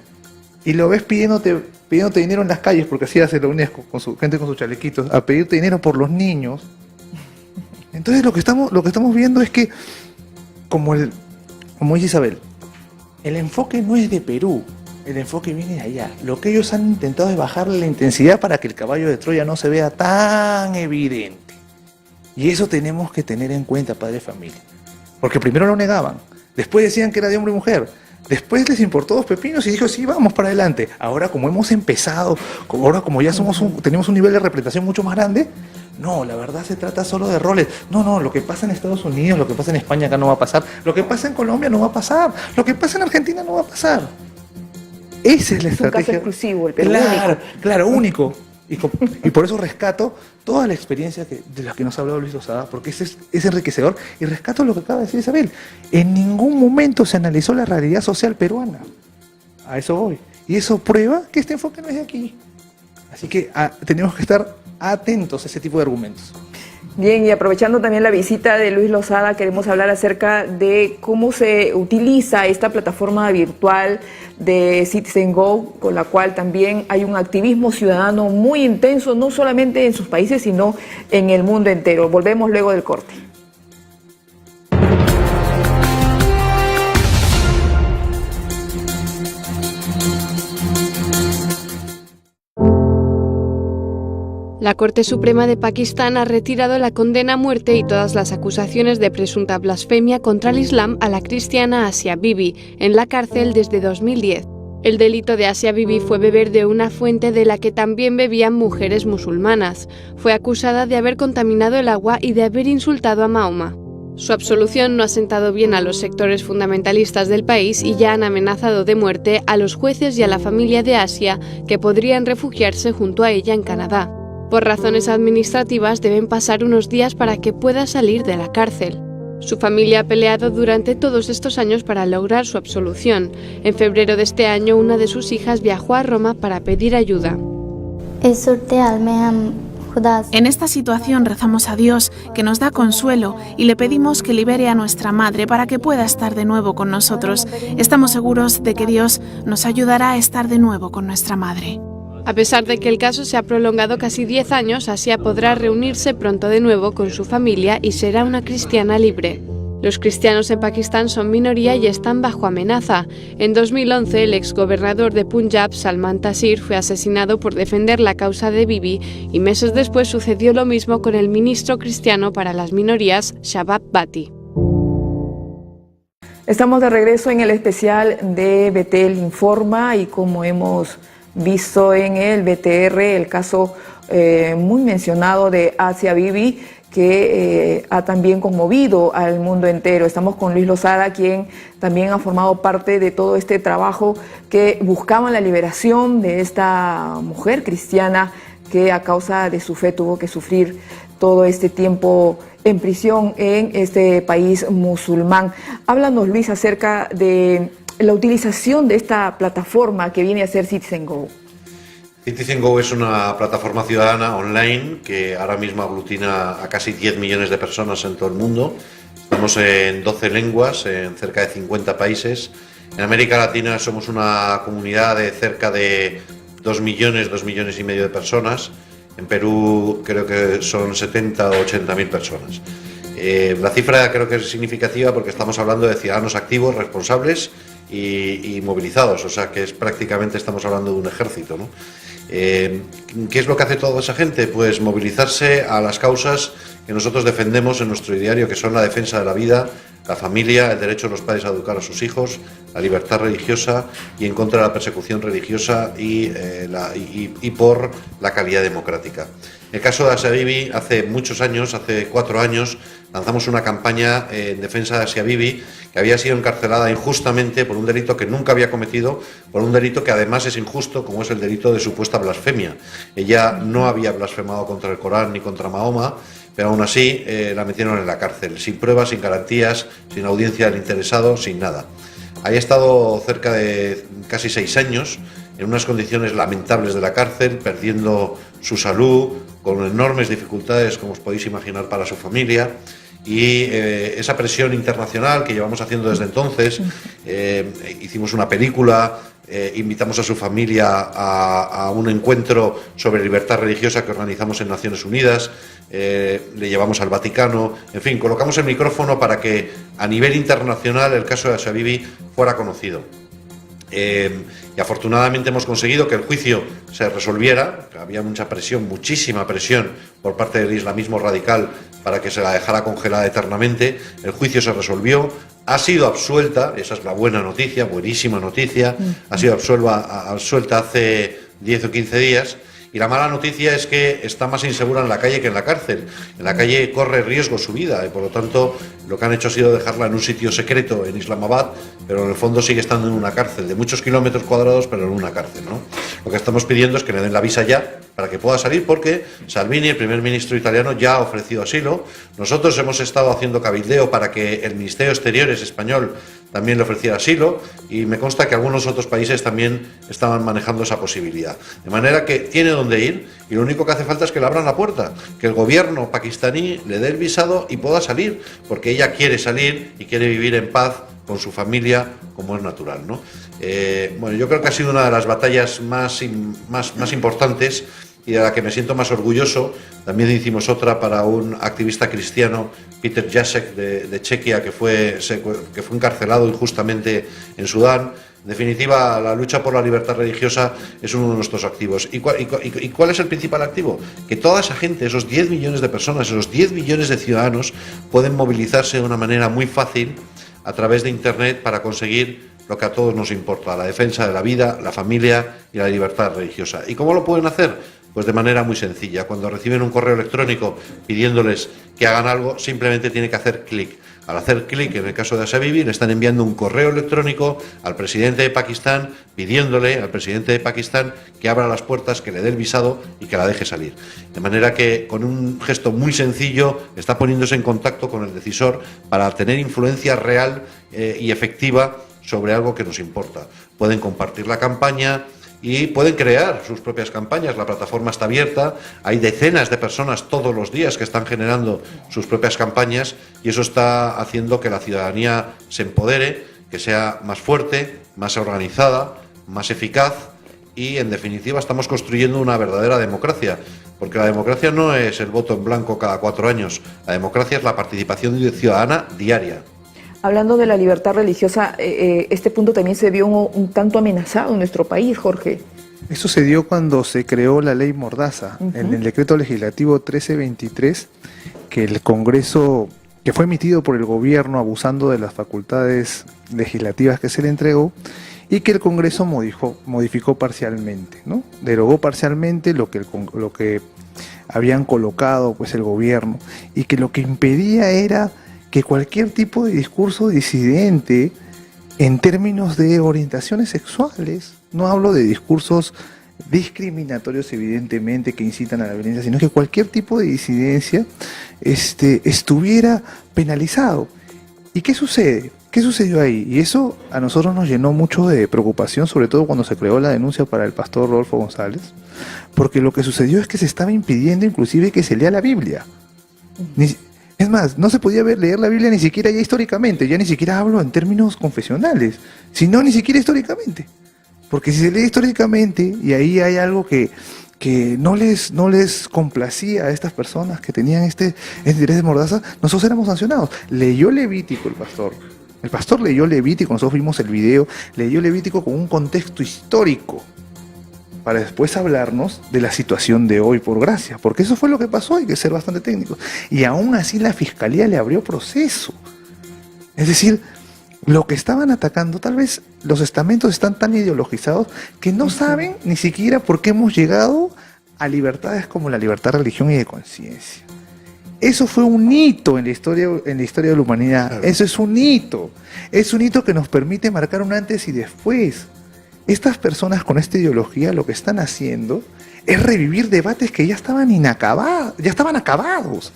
y lo ves pidiéndote dinero en las calles, porque así hace la UNESCO con su gente con sus chalequitos, a pedirte dinero por los niños, entonces lo que estamos viendo es que, como dice Isabel, el enfoque no es de Perú. El enfoque viene de allá. Lo que ellos han intentado es bajarle la intensidad para que el caballo de Troya no se vea tan evidente. Y eso tenemos que tener en cuenta, padre de familia. Porque primero lo negaban, después decían que era de hombre y mujer, después les importó dos pepinos y dijo, sí, vamos para adelante. Ahora como hemos empezado, ahora como ya tenemos un nivel de representación mucho más grande, no, la verdad se trata solo de roles. No, lo que pasa en Estados Unidos, lo que pasa en España acá no va a pasar, lo que pasa en Colombia no va a pasar, lo que pasa en Argentina no va a pasar. Esa es la estrategia. Es un caso exclusivo, el Perú Claro, único. Y por eso rescato toda la experiencia de la que nos ha hablado Luis Lozada, porque es enriquecedor, y rescato lo que acaba de decir Isabel. En ningún momento se analizó la realidad social peruana. A eso voy. Y eso prueba que este enfoque no es de aquí. Así que tenemos que estar atentos a ese tipo de argumentos. Bien, y aprovechando también la visita de Luis Lozada, queremos hablar acerca de cómo se utiliza esta plataforma virtual de Citizen Go, con la cual también hay un activismo ciudadano muy intenso, no solamente en sus países, sino en el mundo entero. Volvemos luego del corte. La Corte Suprema de Pakistán ha retirado la condena a muerte y todas las acusaciones de presunta blasfemia contra el Islam a la cristiana Asia Bibi, en la cárcel desde 2010. El delito de Asia Bibi fue beber de una fuente de la que también bebían mujeres musulmanas. Fue acusada de haber contaminado el agua y de haber insultado a Mahoma. Su absolución no ha sentado bien a los sectores fundamentalistas del país y ya han amenazado de muerte a los jueces y a la familia de Asia, que podrían refugiarse junto a ella en Canadá. Por razones administrativas deben pasar unos días para que pueda salir de la cárcel. Su familia ha peleado durante todos estos años para lograr su absolución. En febrero de este año, una de sus hijas viajó a Roma para pedir ayuda. En esta situación rezamos a Dios, que nos da consuelo, y le pedimos que libere a nuestra madre para que pueda estar de nuevo con nosotros. Estamos seguros de que Dios nos ayudará a estar de nuevo con nuestra madre. A pesar de que el caso se ha prolongado casi 10 años, Asia podrá reunirse pronto de nuevo con su familia y será una cristiana libre. Los cristianos en Pakistán son minoría y están bajo amenaza. En 2011, el exgobernador de Punjab, Salman Taseer, fue asesinado por defender la causa de Bibi y meses después sucedió lo mismo con el ministro cristiano para las minorías, Shahbaz Bhatti. Estamos de regreso en el especial de Betel Informa y como hemos visto en el BTR, el caso muy mencionado de Asia Bibi, que ha también conmovido al mundo entero. Estamos con Luis Lozada, quien también ha formado parte de todo este trabajo que buscaba la liberación de esta mujer cristiana que a causa de su fe tuvo que sufrir todo este tiempo en prisión en este país musulmán. Háblanos, Luis, acerca de la utilización de esta plataforma que viene a ser CitizenGo. CitizenGo es una plataforma ciudadana online que ahora mismo aglutina a casi 10 millones de personas en todo el mundo. Estamos en 12 lenguas, en cerca de 50 países. En América Latina somos una comunidad de cerca de 2 millones y medio de personas. En Perú creo que son 70 o 80.000 personas. La cifra creo que es significativa porque estamos hablando de ciudadanos activos, responsables y movilizados, o sea que prácticamente estamos hablando de un ejército, ¿no? ¿Qué es lo que hace toda esa gente? Pues movilizarse a las causas que nosotros defendemos en nuestro ideario, que son la defensa de la vida, la familia, el derecho de los padres a educar a sus hijos, la libertad religiosa y en contra de la persecución religiosa y por la calidad democrática. En el caso de Asia Bibi, hace muchos años, hace 4 años, lanzamos una campaña en defensa de Asia Bibi, que había sido encarcelada injustamente por un delito que nunca había cometido, por un delito que además es injusto, como es el delito de supuesta blasfemia. Ella no había blasfemado contra el Corán ni contra Mahoma, pero aún así la metieron en la cárcel, sin pruebas, sin garantías, sin audiencia del interesado, sin nada. Ahí ha estado cerca de casi 6 años, en unas condiciones lamentables de la cárcel, perdiendo su salud, con enormes dificultades, como os podéis imaginar, para su familia. Y esa presión internacional que llevamos haciendo desde entonces, hicimos una película, invitamos a su familia a un encuentro sobre libertad religiosa que organizamos en Naciones Unidas, le llevamos al Vaticano, en fin, colocamos el micrófono para que a nivel internacional el caso de Asia Bibi fuera conocido. Y afortunadamente hemos conseguido que el juicio se resolviera. Había mucha presión, muchísima presión por parte del islamismo radical para que se la dejara congelada eternamente. El juicio se resolvió, ha sido absuelta, esa es la buena noticia, buenísima noticia, ha sido absuelta hace 10 o 15 días. Y la mala noticia es que está más insegura en la calle que en la cárcel. En la calle corre riesgo su vida y por lo tanto lo que han hecho ha sido dejarla en un sitio secreto en Islamabad, pero en el fondo sigue estando en una cárcel de muchos kilómetros cuadrados, pero en una cárcel, ¿no? Lo que estamos pidiendo es que le den la visa ya para que pueda salir, porque Salvini, el primer ministro italiano, ya ha ofrecido asilo. Nosotros hemos estado haciendo cabildeo para que el Ministerio de Exteriores español también le ofreciera asilo y me consta que algunos otros países también estaban manejando esa posibilidad. De manera que tiene dónde ir y lo único que hace falta es que le abran la puerta, que el gobierno pakistaní le dé el visado y pueda salir, porque ella quiere salir y quiere vivir en paz con su familia, como es natural, ¿no? Bueno, yo creo que ha sido una de las batallas más importantes y de la que me siento más orgulloso. También hicimos otra para un activista cristiano, Peter Jacek, de Chequia, que fue encarcelado injustamente en Sudán. En definitiva, la lucha por la libertad religiosa es uno de nuestros activos. ¿Y cuál es el principal activo? Que toda esa gente, esos 10 millones de personas, esos 10 millones de ciudadanos, pueden movilizarse de una manera muy fácil a través de Internet para conseguir lo que a todos nos importa, la defensa de la vida, la familia y la libertad religiosa. ¿Y cómo lo pueden hacer? Pues de manera muy sencilla. Cuando reciben un correo electrónico pidiéndoles que hagan algo, simplemente tienen que hacer clic. Al hacer clic, en el caso de Asia Bibi, le están enviando un correo electrónico al presidente de Pakistán pidiéndole al presidente de Pakistán que abra las puertas, que le dé el visado y que la deje salir. De manera que con un gesto muy sencillo está poniéndose en contacto con el decisor para tener influencia real y efectiva sobre algo que nos importa. Pueden compartir la campaña y pueden crear sus propias campañas. La plataforma está abierta, hay decenas de personas todos los días que están generando sus propias campañas y eso está haciendo que la ciudadanía se empodere, que sea más fuerte, más organizada, más eficaz y, en definitiva, estamos construyendo una verdadera democracia, porque la democracia no es el voto en blanco cada 4 años, la democracia es la participación ciudadana diaria. Hablando de la libertad religiosa, este punto también se vio un tanto amenazado en nuestro país, Jorge. Eso se dio cuando se creó la ley Mordaza, en el decreto legislativo 1323, que el Congreso, que fue emitido por el gobierno abusando de las facultades legislativas que se le entregó, y que el Congreso modificó parcialmente, ¿no? Derogó parcialmente lo que habían colocado pues el gobierno, y que lo que impedía era que cualquier tipo de discurso disidente en términos de orientaciones sexuales, no hablo de discursos discriminatorios evidentemente que incitan a la violencia, sino que cualquier tipo de disidencia estuviera penalizado. ¿Y qué sucede? ¿Qué sucedió ahí? Y eso a nosotros nos llenó mucho de preocupación, sobre todo cuando se creó la denuncia para el pastor Rodolfo González, porque lo que sucedió es que se estaba impidiendo inclusive que se lea la Biblia. Es más, no se podía leer la Biblia ni siquiera ya históricamente, ya ni siquiera hablo en términos confesionales, sino ni siquiera históricamente. Porque si se lee históricamente, y ahí hay algo que no les complacía a estas personas que tenían este interés de Mordaza, nosotros éramos sancionados. Leyó Levítico el pastor leyó Levítico, nosotros vimos el video, leyó Levítico con un contexto histórico, para después hablarnos de la situación de hoy, por gracia, porque eso fue lo que pasó, hay que ser bastante técnicos. Y aún así la Fiscalía le abrió proceso. Es decir, lo que estaban atacando, tal vez los estamentos están tan ideologizados que no saben ni siquiera por qué hemos llegado a libertades como la libertad de religión y de conciencia. Eso fue un hito en la historia de la humanidad. Claro. Eso es un hito que nos permite marcar un antes y después. Estas personas con esta ideología lo que están haciendo es revivir debates que ya estaban acabados.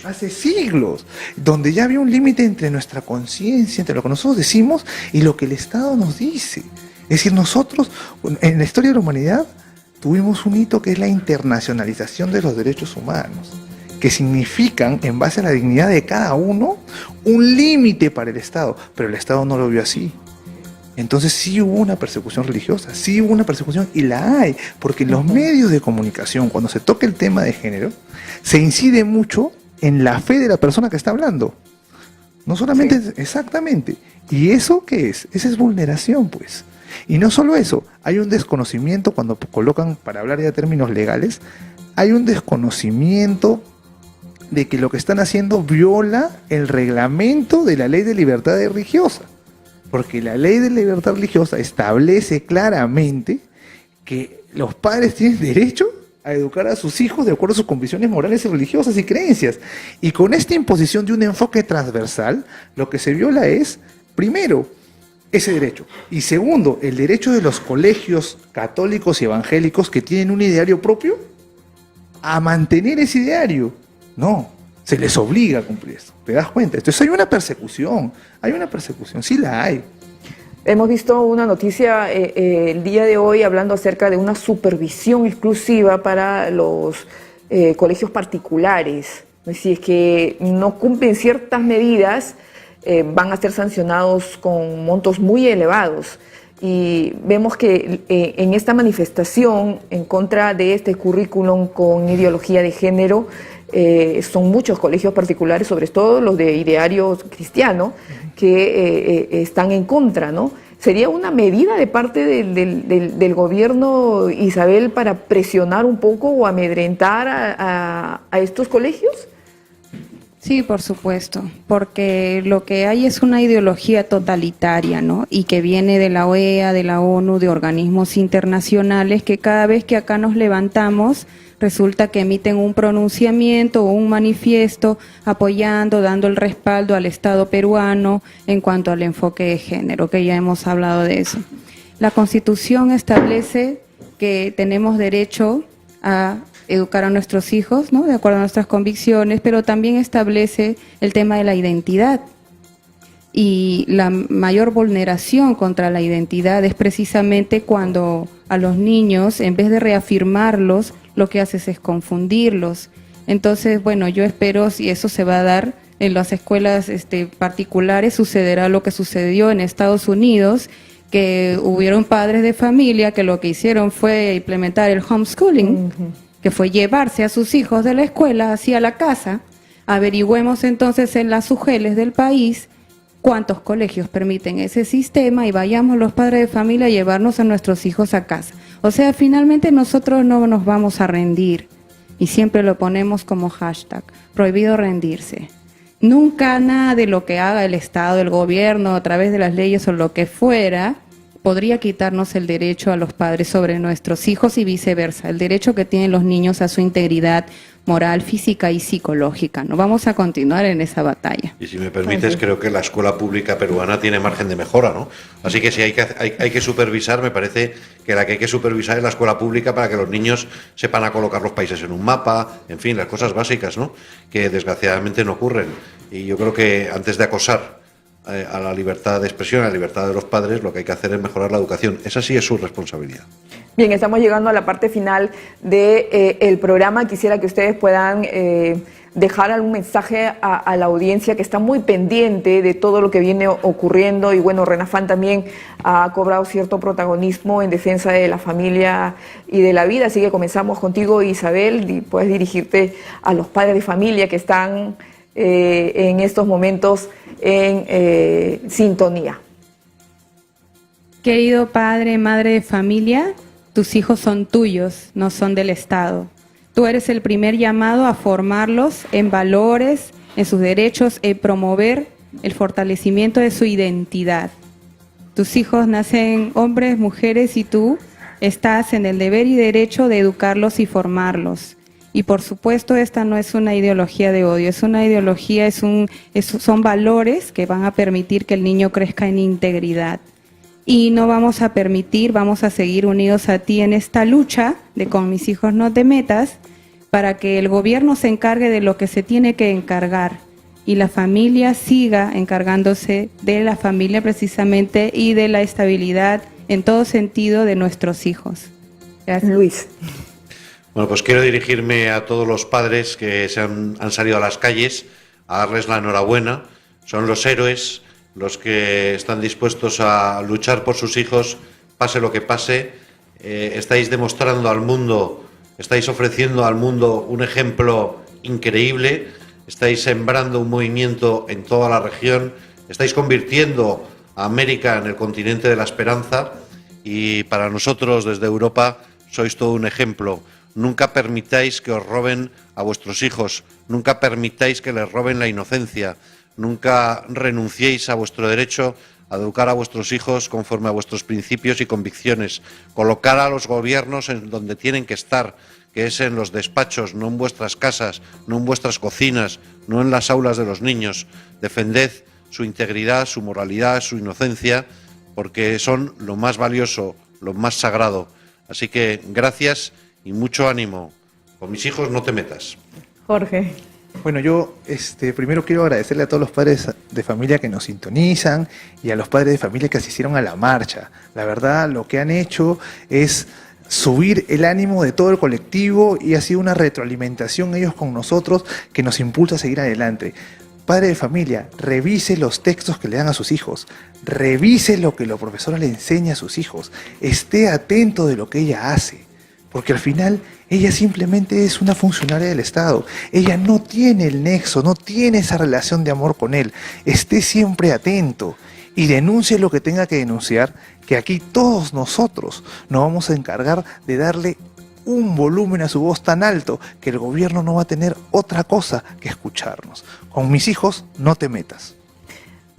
Hace siglos. Donde ya había un límite entre nuestra conciencia, entre lo que nosotros decimos y lo que el Estado nos dice. Es decir, nosotros, en la historia de la humanidad, tuvimos un hito que es la internacionalización de los derechos humanos, que significan, en base a la dignidad de cada uno, un límite para el Estado. Pero el Estado no lo vio así. Entonces sí hubo una persecución religiosa, sí hubo una persecución, y la hay, porque en los medios de comunicación, cuando se toca el tema de género, se incide mucho en la fe de la persona que está hablando. No solamente, sí. Exactamente. ¿Y eso qué es? Esa es vulneración, pues. Y no solo eso, hay un desconocimiento, cuando colocan, para hablar ya de términos legales, hay un desconocimiento de que lo que están haciendo viola el reglamento de la Ley de Libertad Religiosa. Porque la Ley de Libertad Religiosa establece claramente que los padres tienen derecho a educar a sus hijos de acuerdo a sus convicciones morales y religiosas y creencias. Y con esta imposición de un enfoque transversal, lo que se viola es, primero, ese derecho. Y segundo, el derecho de los colegios católicos y evangélicos que tienen un ideario propio a mantener ese ideario. No, se les obliga a cumplir eso. ¿Te das cuenta? Entonces hay una persecución, sí la hay. Hemos visto una noticia el día de hoy hablando acerca de una supervisión exclusiva para los colegios particulares. Si es que no cumplen ciertas medidas, van a ser sancionados con montos muy elevados. Y vemos que en esta manifestación en contra de este currículum con ideología de género, son muchos colegios particulares, sobre todo los de ideario cristiano, que están en contra, ¿no? ¿Sería una medida de parte del gobierno, Isabel, para presionar un poco o amedrentar a estos colegios? Sí, por supuesto, porque lo que hay es una ideología totalitaria, ¿no? Y que viene de la OEA, de la ONU, de organismos internacionales, que cada vez que acá nos levantamos, resulta que emiten un pronunciamiento o un manifiesto apoyando, dando el respaldo al Estado peruano en cuanto al enfoque de género, que ya hemos hablado de eso. La Constitución establece que tenemos derecho a educar a nuestros hijos, ¿no?, de acuerdo a nuestras convicciones, pero también establece el tema de la identidad. Y la mayor vulneración contra la identidad es precisamente cuando a los niños, en vez de reafirmarlos, lo que haces es confundirlos. Entonces, bueno, yo espero, si eso se va a dar en las escuelas particulares, sucederá lo que sucedió en Estados Unidos, que hubieron padres de familia que lo que hicieron fue implementar el homeschooling, que fue llevarse a sus hijos de la escuela hacia la casa. Averigüemos entonces en las UGELes del país ¿Cuántos colegios permiten ese sistema? Y vayamos los padres de familia a llevarnos a nuestros hijos a casa. O sea, finalmente nosotros no nos vamos a rendir. Y siempre lo ponemos como hashtag, prohibido rendirse. Nunca nada de lo que haga el Estado, el gobierno, a través de las leyes o lo que fuera, podría quitarnos el derecho a los padres sobre nuestros hijos y viceversa, el derecho que tienen los niños a su integridad moral, física y psicológica. No vamos a continuar en esa batalla. Y si me permites, creo que la escuela pública peruana tiene margen de mejora, ¿no? Así que si hay que supervisar, me parece que la que hay que supervisar es la escuela pública para que los niños sepan a colocar los países en un mapa, en fin, las cosas básicas, ¿no? Que desgraciadamente no ocurren. Y yo creo que antes de acosar a la libertad de expresión, a la libertad de los padres, lo que hay que hacer es mejorar la educación. Esa sí es su responsabilidad. Bien, estamos llegando a la parte final del programa. Quisiera que ustedes puedan dejar algún mensaje a la audiencia que está muy pendiente de todo lo que viene ocurriendo. Y bueno, Renafán también ha cobrado cierto protagonismo en defensa de la familia y de la vida. Así que comenzamos contigo, Isabel, y puedes dirigirte a los padres de familia que están en estos momentos en sintonía. Querido padre, madre de familia, tus hijos son tuyos, no son del Estado. Tú eres el primer llamado a formarlos en valores, en sus derechos, en promover el fortalecimiento de su identidad. Tus hijos nacen hombres, mujeres, y tú estás en el deber y derecho de educarlos y formarlos. Y por supuesto, esta no es una ideología de odio, es una ideología, son valores que van a permitir que el niño crezca en integridad. Y no vamos a permitir, vamos a seguir unidos a ti en esta lucha de con mis hijos no te metas, para que el gobierno se encargue de lo que se tiene que encargar y la familia siga encargándose de la familia precisamente y de la estabilidad en todo sentido de nuestros hijos. Gracias. Luis. Bueno, pues quiero dirigirme a todos los padres que han salido a las calles a darles la enhorabuena. Son los héroes, los que están dispuestos a luchar por sus hijos, pase lo que pase. Estáis demostrando al mundo, estáis ofreciendo al mundo un ejemplo increíble, estáis sembrando un movimiento en toda la región, estáis convirtiendo a América en el continente de la esperanza y para nosotros desde Europa sois todo un ejemplo. Nunca permitáis que os roben a vuestros hijos, nunca permitáis que les roben la inocencia, nunca renunciéis a vuestro derecho a educar a vuestros hijos conforme a vuestros principios y convicciones, colocar a los gobiernos en donde tienen que estar, que es en los despachos, no en vuestras casas, no en vuestras cocinas, no en las aulas de los niños. Defended su integridad, su moralidad, su inocencia, porque son lo más valioso, lo más sagrado. Así que gracias y mucho ánimo. Con mis hijos no te metas. Jorge. Bueno, yo primero quiero agradecerle a todos los padres de familia que nos sintonizan y a los padres de familia que asistieron a la marcha. La verdad, lo que han hecho es subir el ánimo de todo el colectivo y ha sido una retroalimentación ellos con nosotros que nos impulsa a seguir adelante. Padre de familia, revise los textos que le dan a sus hijos, revise lo que la profesora le enseña a sus hijos, esté atento de lo que ella hace. Porque al final ella simplemente es una funcionaria del Estado. Ella no tiene el nexo, no tiene esa relación de amor con él. Esté siempre atento y denuncie lo que tenga que denunciar, que aquí todos nosotros nos vamos a encargar de darle un volumen a su voz tan alto que el gobierno no va a tener otra cosa que escucharnos. Con mis hijos no te metas.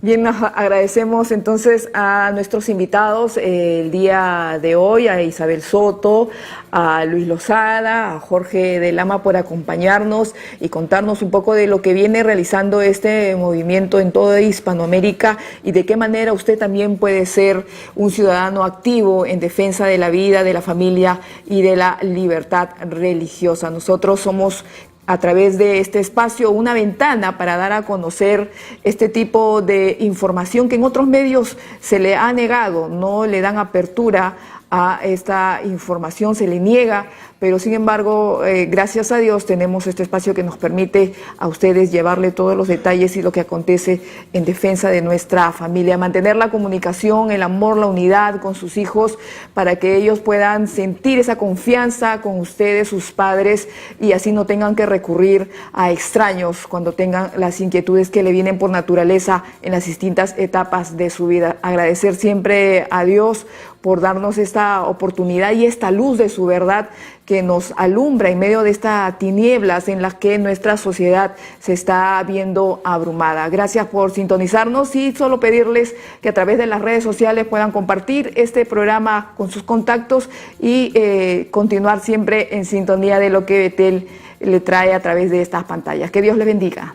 Bien, nos agradecemos entonces a nuestros invitados el día de hoy, a Isabel Soto, a Luis Lozada, a Jorge de Lama por acompañarnos y contarnos un poco de lo que viene realizando este movimiento en toda Hispanoamérica y de qué manera usted también puede ser un ciudadano activo en defensa de la vida, de la familia y de la libertad religiosa. Nosotros somos, a través de este espacio, una ventana para dar a conocer este tipo de información que en otros medios se le ha negado, no le dan apertura a esta información, se le niega pero sin embargo, gracias a Dios tenemos este espacio que nos permite a ustedes llevarle todos los detalles y lo que acontece en defensa de nuestra familia, mantener la comunicación, el amor, la unidad con sus hijos, para que ellos puedan sentir esa confianza con ustedes, sus padres, y así no tengan que recurrir a extraños cuando tengan las inquietudes que le vienen por naturaleza en las distintas etapas de su vida. Agradecer siempre a Dios por darnos esta oportunidad y esta luz de su verdad que nos alumbra en medio de estas tinieblas en las que nuestra sociedad se está viendo abrumada. Gracias por sintonizarnos y solo pedirles que a través de las redes sociales puedan compartir este programa con sus contactos y continuar siempre en sintonía de lo que Betel le trae a través de estas pantallas. Que Dios les bendiga.